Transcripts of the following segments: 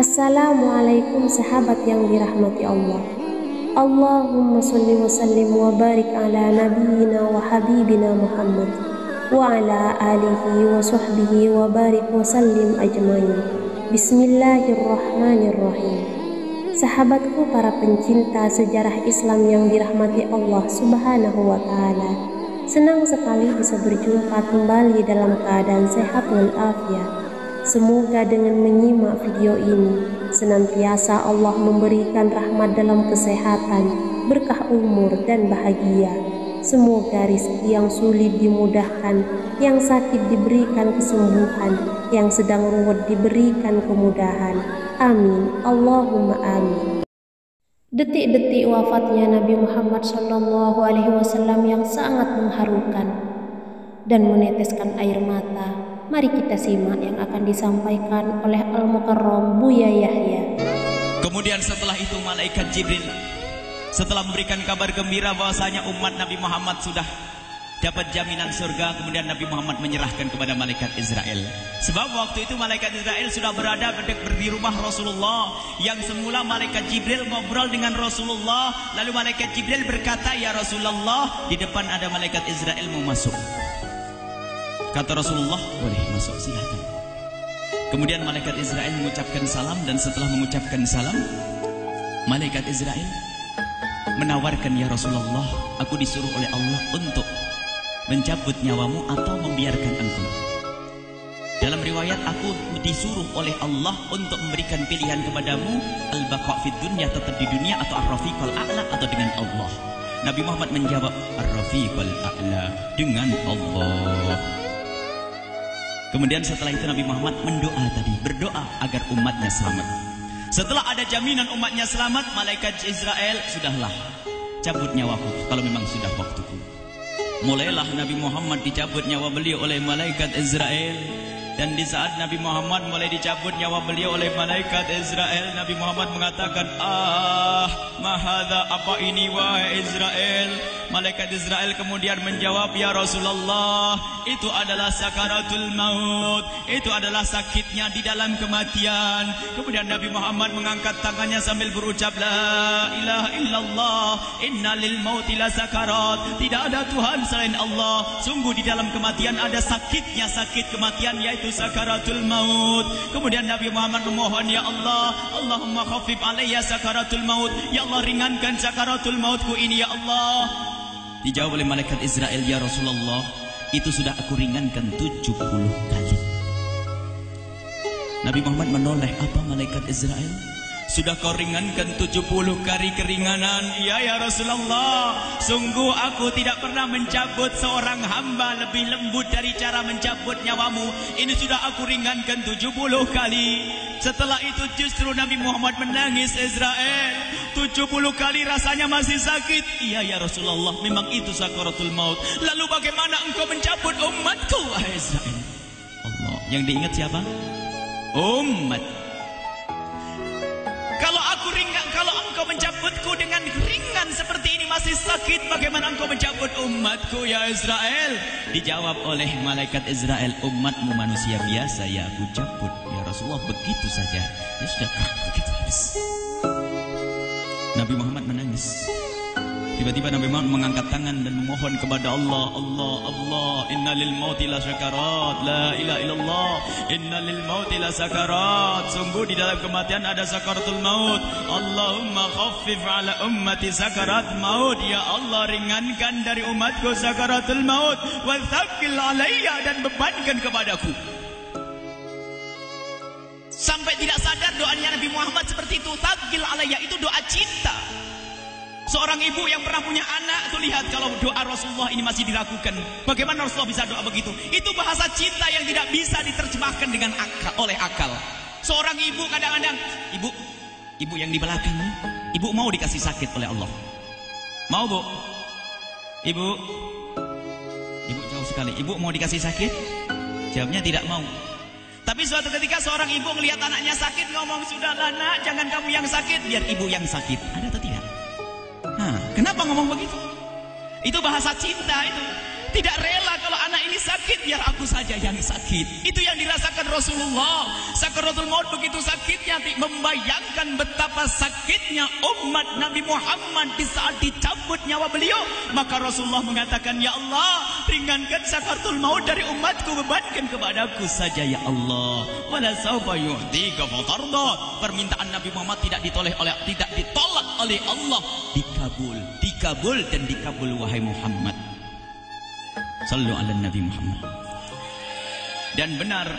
Assalamualaikum sahabat yang dirahmati Allah. Allahumma salli wa sallim wa barik ala nabiyyina wa habibina Muhammad wa ala alihi wa sahbihi wa barik wa sallim ajmain. Bismillahirrahmanirrahim. Sahabatku para pencinta sejarah Islam yang dirahmati Allah Subhanahu wa ta'ala, senang sekali bisa berjumpa kembali dalam keadaan sehat walafiat. Semoga dengan menyimak video ini senantiasa Allah memberikan rahmat dalam kesehatan, berkah umur dan bahagia. Semoga rizki yang sulit dimudahkan, yang sakit diberikan kesembuhan, yang sedang ruwet diberikan kemudahan. Amin, Allahumma amin. Detik-detik wafatnya Nabi Muhammad SAW yang sangat mengharukan dan meneteskan air mata. Mari kita simak yang akan disampaikan oleh Al-Mukarram Buya Yahya. Kemudian setelah itu malaikat Jibril setelah memberikan kabar gembira bahwasanya umat Nabi Muhammad sudah dapat jaminan surga, kemudian Nabi Muhammad menyerahkan kepada malaikat Israel. Sebab waktu itu malaikat Israel sudah berada di rumah Rasulullah, yang semula malaikat Jibril ngobrol dengan Rasulullah, lalu malaikat Jibril berkata, "Ya Rasulullah, di depan ada malaikat Israel mau masuk." Kata Rasulullah, "Boleh masuk, silakan." Kemudian malaikat Israel mengucapkan salam, dan setelah mengucapkan salam, malaikat Israel menawarkan, "Ya Rasulullah, aku disuruh oleh Allah untuk mencabut nyawamu atau membiarkan engkau." Dalam riwayat, aku disuruh oleh Allah untuk memberikan pilihan kepadamu, al-baqa' fid dunya, tetap di dunia, atau ar-rafiqal a'la, atau dengan Allah. Nabi Muhammad menjawab, ar-rafiqal a'la, dengan Allah. Kemudian setelah itu Nabi Muhammad berdoa agar umatnya selamat. Setelah ada jaminan umatnya selamat, malaikat Israel, "Sudahlah, cabut nyawaku kalau memang sudah waktuku." Mulailah Nabi Muhammad dicabut nyawa beliau oleh malaikat Israel. Dan di saat Nabi Muhammad mulai dicabut nyawa beliau oleh malaikat Israel, Nabi Muhammad mengatakan, mahadha, apa ini wahai Israel? Malaikat Israel kemudian menjawab, "Ya Rasulullah, itu adalah sakaratul maut, itu adalah sakitnya di dalam kematian." Kemudian Nabi Muhammad mengangkat tangannya sambil berucap, "La ilaha illallah, inna lil mauti la sakarat." Tidak ada Tuhan selain Allah, sungguh di dalam kematian ada sakitnya, sakit kematian, yaitu sakaratul maut. Kemudian Nabi Muhammad memohon, "Ya Allah, Allahumma khaffif alayya sakaratul maut." Ya Allah, ringankan sakaratul mautku ini, ya Allah. Dijawab oleh malaikat Israel, "Ya Rasulullah, itu sudah aku ringankan 70 kali." Nabi Muhammad menoleh, "Apa malaikat Israel? Sudah kau ringankan 70 kali keringanan?" "Iya ya Rasulullah, sungguh aku tidak pernah mencabut seorang hamba lebih lembut dari cara mencabut nyawamu. Ini sudah aku ringankan 70 kali. Setelah itu justru Nabi Muhammad menangis, "Israel, 70 kali rasanya masih sakit." "Iya ya Rasulullah, memang itu sakaratul maut." "Lalu bagaimana engkau mencabut umatku, wahai Israel?" Allah, yang diingat siapa? Umat. Kalau engkau mencabutku dengan ringan seperti ini masih sakit, bagaimana engkau mencabut umatku, ya Israel? Dijawab oleh malaikat Israel, "Umatmu manusia biasa, ya aku cabut." "Ya Rasulullah, begitu saja." "Ya sudah, begitu habis." Nabi Muhammad menangis. Tiba-tiba Nabi Muhammad mengangkat tangan dan memohon kepada Allah, "Allah, Allah, inna lil mauti la sakarat, la ilaha illallah, inna lil mauti la sakarat." Sungguh di dalam kematian ada sakaratul maut. Allahumma khaffif ala ummati sakarat maut. Ya Allah, ringankan dari umatku sakaratul maut. Wa thaqqil alayya, dan bebankan kepadaku. Sampai tidak sadar doanya Nabi Muhammad seperti itu. Thaqqil alayya itu doa cinta. Seorang ibu yang pernah punya anak, tuh lihat kalau doa Rasulullah ini masih diragukan. Bagaimana Rasulullah bisa doa begitu? Itu bahasa cinta yang tidak bisa diterjemahkan dengan oleh akal. Seorang ibu kadang-kadang, ibu yang di belakang, ibu mau dikasih sakit oleh Allah. Mau, Bu? Ibu jauh sekali. Ibu mau dikasih sakit? Jawabnya tidak mau. Tapi suatu ketika seorang ibu melihat anaknya sakit, ngomong, "Sudahlah nak, jangan kamu yang sakit, biar ibu yang sakit." Ada atau tidak? Kenapa ngomong begitu? Itu bahasa cinta itu. Tidak rela kalau anak ini sakit, biar aku saja yang sakit. Itu yang dirasakan Rasulullah. Sakaratul maut begitu sakitnya, membayangkan betapa sakitnya umat Nabi Muhammad di saat dicabut nyawa beliau. Maka Rasulullah mengatakan, ya Allah, ringankan sakaratul maut dari umatku, bebankan kepadaku saja ya Allah. Wala sawfa yu'tika fatarda. Permintaan Nabi Muhammad tidak ditolak oleh Allah, dikabul dan dikabul wahai Muhammad. Sallu ala Nabi Muhammad. Dan benar,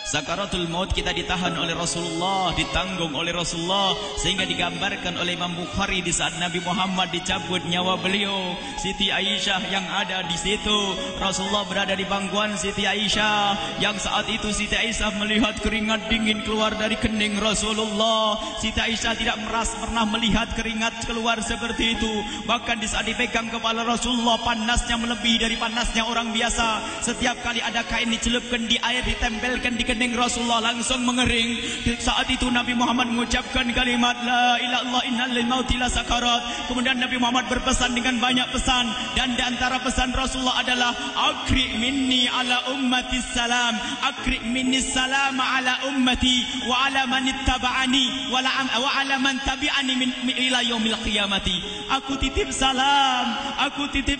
sakaratul maut kita ditahan oleh Rasulullah, ditanggung oleh Rasulullah, sehingga digambarkan oleh Imam Bukhari di saat Nabi Muhammad dicabut nyawa beliau, Siti Aisyah yang ada di situ. Rasulullah berada di pangkuan Siti Aisyah, yang saat itu Siti Aisyah melihat keringat dingin keluar dari kening Rasulullah. Siti Aisyah tidak pernah melihat keringat keluar seperti itu. Bahkan di saat dipegang kepala Rasulullah, panasnya melebihi dari panasnya orang biasa. Setiap kali ada kain dicelupkan di air, ditempelkan di kening Rasulullah, langsung mengering. Saat itu Nabi Muhammad mengucapkan kalimat la ilaha illallah innal lil mauti la sakarat. Kemudian Nabi Muhammad berpesan dengan banyak pesan, dan di antara pesan Rasulullah adalah akri minni ala ummati salam, akri minni salam ala ummati wa ala man ittaba'ani wa ala man tabi'ani min ila yaumil qiyamati. Aku titip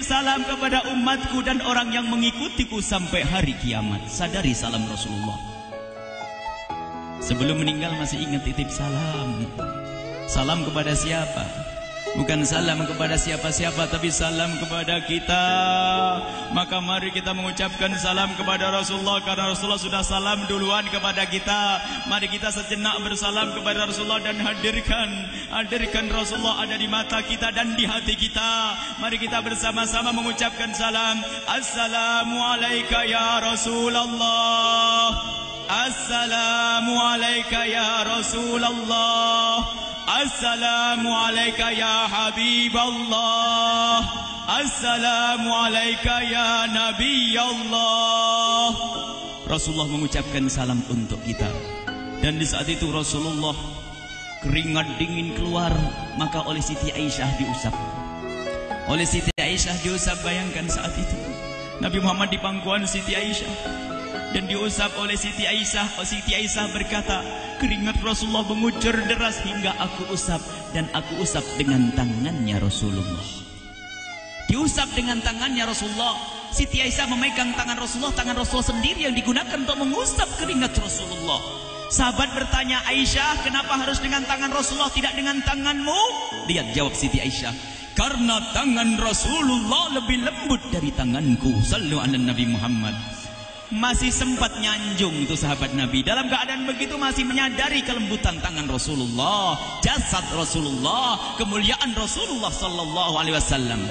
salam kepada umatku dan orang yang mengikutiku sampai hari kiamat. Sadari salam Rasulullah. Sebelum meninggal masih ingat titip salam. Salam kepada siapa? Bukan salam kepada siapa-siapa, tapi salam kepada kita. Maka mari kita mengucapkan salam kepada Rasulullah, karena Rasulullah sudah salam duluan kepada kita. Mari kita sejenak bersalam kepada Rasulullah dan hadirkan Rasulullah ada di mata kita dan di hati kita. Mari kita bersama-sama mengucapkan salam. Assalamualaikum ya Rasulullah. Assalamualaikum ya Rasulullah. Assalamualaikum ya Habiballah. Assalamualaikum ya Nabi Allah. Rasulullah mengucapkan salam untuk kita. Dan di saat itu Rasulullah keringat dingin keluar, maka oleh Siti Aisyah diusap. Oleh Siti Aisyah diusap, bayangkan saat itu Nabi Muhammad di pangkuan Siti Aisyah dan diusap oleh Siti Aisyah. Siti Aisyah berkata, keringat Rasulullah mengucur deras hingga aku usap, dan aku usap dengan tangannya Rasulullah. Diusap dengan tangannya Rasulullah. Siti Aisyah memegang tangan Rasulullah sendiri yang digunakan untuk mengusap keringat Rasulullah. Sahabat bertanya, Aisyah, kenapa harus dengan tangan Rasulullah tidak dengan tanganmu? Lihat jawab Siti Aisyah, karena tangan Rasulullah lebih lembut dari tanganku. Sallu ala Nabi Muhammad. Masih sempat nyanjung itu sahabat Nabi. Dalam keadaan begitu masih menyadari kelembutan tangan Rasulullah, jasad Rasulullah, kemuliaan Rasulullah sallallahu alaihi wasallam.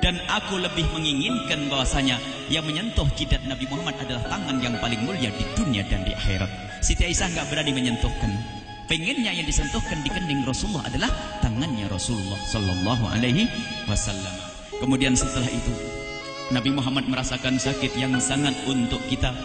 Dan aku lebih menginginkan bahwasanya yang menyentuh jidat Nabi Muhammad adalah tangan yang paling mulia di dunia dan di akhirat. Siti Aisyah enggak berani menyentuhkan. Pengennya yang disentuhkan di kening Rasulullah adalah tangannya Rasulullah sallallahu alaihi wasallam. Kemudian setelah itu Nabi Muhammad merasakan sakit yang sangat untuk kita.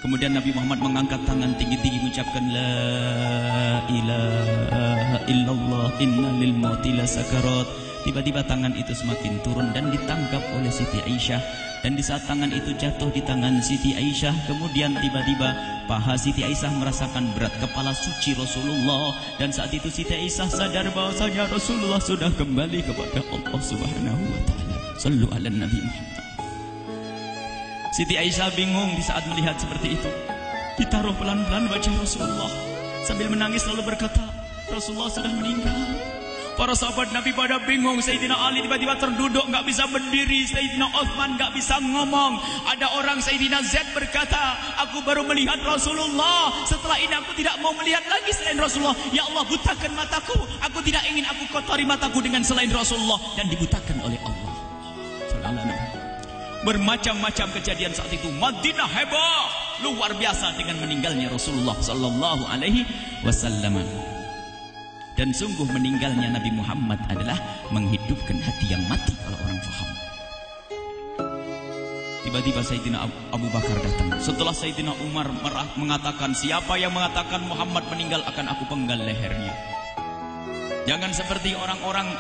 Kemudian Nabi Muhammad mengangkat tangan tinggi-tinggi mengucapkan la ilaha illallah inna lil mauti la sakarat. Tiba-tiba tangan itu semakin turun dan ditangkap oleh Siti Aisyah. Dan di saat tangan itu jatuh di tangan Siti Aisyah, kemudian tiba-tiba paha Siti Aisyah merasakan berat kepala suci Rasulullah. Dan saat itu Siti Aisyah sadar bahwasanya Rasulullah sudah kembali kepada Allah Subhanahu wa taala. Sallu ala Nabi Muhammad. Siti Aisyah bingung di saat melihat seperti itu. Ditaruh pelan-pelan wajah Rasulullah, sambil menangis lalu berkata, Rasulullah sudah meninggal. Para sahabat Nabi pada bingung. Sayyidina Ali tiba-tiba terduduk, nggak bisa berdiri. Sayyidina Utsman nggak bisa ngomong. Ada orang Sayyidina Zaid berkata, aku baru melihat Rasulullah. Setelah ini aku tidak mau melihat lagi selain Rasulullah. Ya Allah, butakan mataku. Aku tidak ingin aku kotori mataku dengan selain Rasulullah. Dan dibutakan oleh Allah. Bermacam-macam kejadian saat itu. Madinah heboh, luar biasa dengan meninggalnya Rasulullah sallallahu alaihi wasallam. Dan sungguh meninggalnya Nabi Muhammad adalah menghidupkan hati yang mati kalau orang faham. Tiba-tiba Sayyidina Abu Bakar datang. Setelah Sayyidina Umar mengatakan, siapa yang mengatakan Muhammad meninggal akan aku penggal lehernya. Jangan seperti orang-orang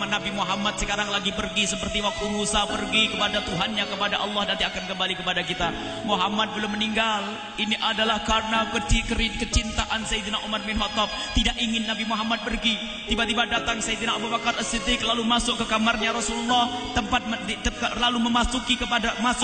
Nabi Muhammad sekarang lagi pergi seperti waktu Musa pergi kepada Tuhannya, kepada Allah, nanti akan kembali kepada kita. Muhammad belum meninggal. Ini adalah karena kecintaan Sayyidina Umar bin Khattab, tidak ingin Nabi Muhammad pergi. Tiba-tiba datang Sayyidina Abu Bakar As-Siddiq lalu masuk ke kamarnya Rasulullah, lalu masuk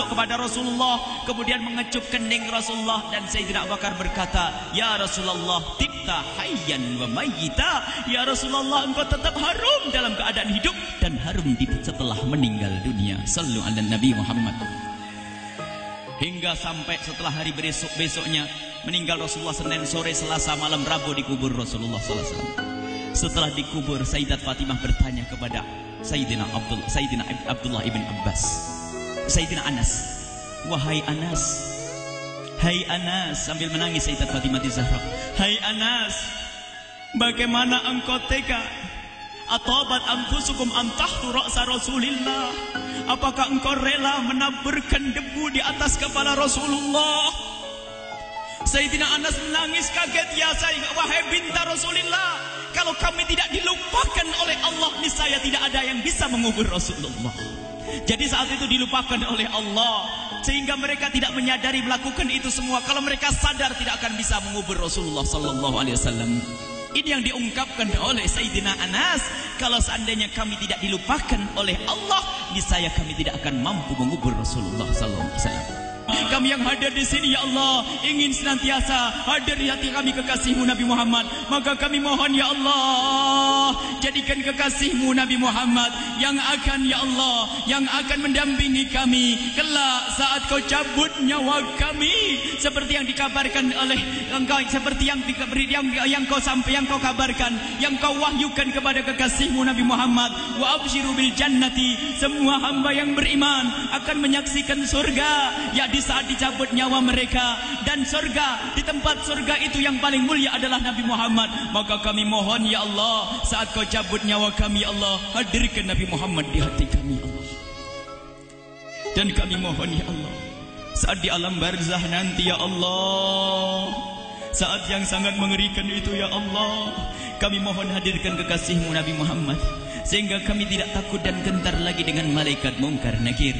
kepada Rasulullah, kemudian mengecup kening Rasulullah, dan Sayyidina Abu Bakar berkata, "Ya Rasulullah, tibta hayyan wa mayyita." Ya Rasulullah, engkau tetap harum dalam keadaan hidup dan harum setelah meninggal dunia. Sallu ala Nabi Muhammad. Hingga sampai setelah hari besoknya meninggal Rasulullah, Senin sore, Selasa malam, Rabu dikubur Rasulullah sallallahu alaihi wasallam. Setelah dikubur, Sayyidat Fatimah bertanya kepada Sayyidina Abdullah ibn Abbas, Sayyidina Anas, "Wahai Anas, hai Anas," sambil menangis Sayyidat Fatimah Zahra, "Hai Anas, bagaimana engkau tega? Atabat anfusukum an tahtu ra'sa Rasulillah." Apakah engkau rela menaburkan debu di atas kepala Rasulullah? Sayyidina Anas menangis kaget, "Ya wahai binta Rasulillah, kalau kami tidak dilupakan oleh Allah, niscaya tidak ada yang bisa mengubur Rasulullah." Jadi saat itu dilupakan oleh Allah, sehingga mereka tidak menyadari melakukan itu semua. Kalau mereka sadar, tidak akan bisa mengubur Rasulullah sallallahu alaihi wasallam. Ini yang diungkapkan oleh Sayyidina Anas, kalau seandainya kami tidak dilupakan oleh Allah, niscaya kami tidak akan mampu mengubur Rasulullah sallallahu alaihi wasallam. Kami yang hadir di sini, ya Allah, ingin senantiasa hadir di hati kami kekasih-Mu Nabi Muhammad. Maka kami mohon, ya Allah, jadikan kekasih-Mu Nabi Muhammad yang akan, ya Allah, yang akan mendampingi kami kelak saat Kau cabut nyawa kami, seperti yang dikabarkan oleh Engkau, seperti yang Kau kabarkan, yang Kau wahyukan kepada kekasih-Mu Nabi Muhammad. Wa absyiru bil jannati, semua hamba yang beriman akan menyaksikan surga, ya di saat dicabut nyawa mereka, dan surga, di tempat surga itu yang paling mulia adalah Nabi Muhammad. Maka kami mohon, ya Allah, saat Kau cabut nyawa kami, ya Allah, hadirkan Nabi Muhammad di hati kami, ya Allah. Dan kami mohon, ya Allah, saat di alam barzah nanti, ya Allah, saat yang sangat mengerikan itu, ya Allah, kami mohon hadirkan kekasih-Mu Nabi Muhammad, sehingga kami tidak takut dan gentar lagi dengan malaikat mungkar nakir.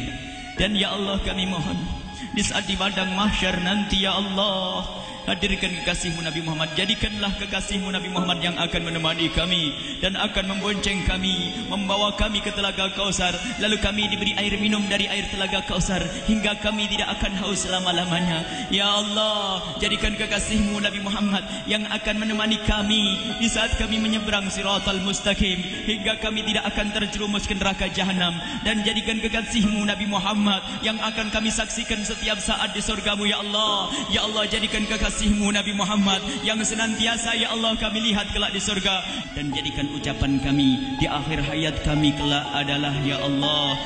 Dan ya Allah, kami mohon di saat di padang mahsyar nanti, ya Allah, hadirkan kekasih-Mu Nabi Muhammad. Jadikanlah kekasih-Mu Nabi Muhammad yang akan menemani kami dan akan membonceng kami, membawa kami ke telaga Kausar, lalu kami diberi air minum dari air telaga Kausar hingga kami tidak akan haus selama-lamanya. Ya Allah, jadikan kekasih-Mu Nabi Muhammad yang akan menemani kami di saat kami menyeberang Siratal Mustaqim hingga kami tidak akan terjerumus ke neraka jahanam. Dan jadikan kekasih-Mu Nabi Muhammad yang akan kami saksikan setiap saat di surga-Mu, ya Allah. Ya Allah, jadikan kekasih-Mu Nabi Muhammad yang senantiasa, ya Allah, kami lihat kelak di surga. Dan jadikan ucapan kami di akhir hayat kami kelak adalah, ya Allah,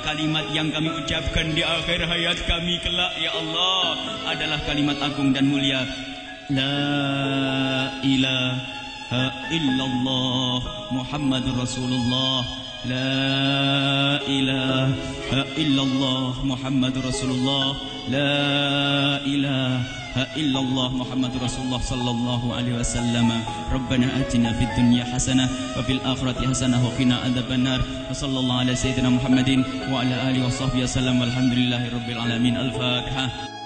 kalimat yang kami ucapkan di akhir hayat kami kelak, ya Allah, adalah kalimat agung dan mulia, La ilaha illallah Muhammadur Rasulullah. La ilaha illallah Muhammadur Rasulullah. La ilaha illallah Muhammadur Rasulullah sallallahu alaihi wasallam. Rabbana atina fid dunya hasanah wa fil akhirati hasanah wa qina adzabannar. Wa sallallahu ala sayyidina Muhammadin wa ala alihi wa sahbihi wasallam. Walhamdulillahirabbil alamin. Al-Fatihah.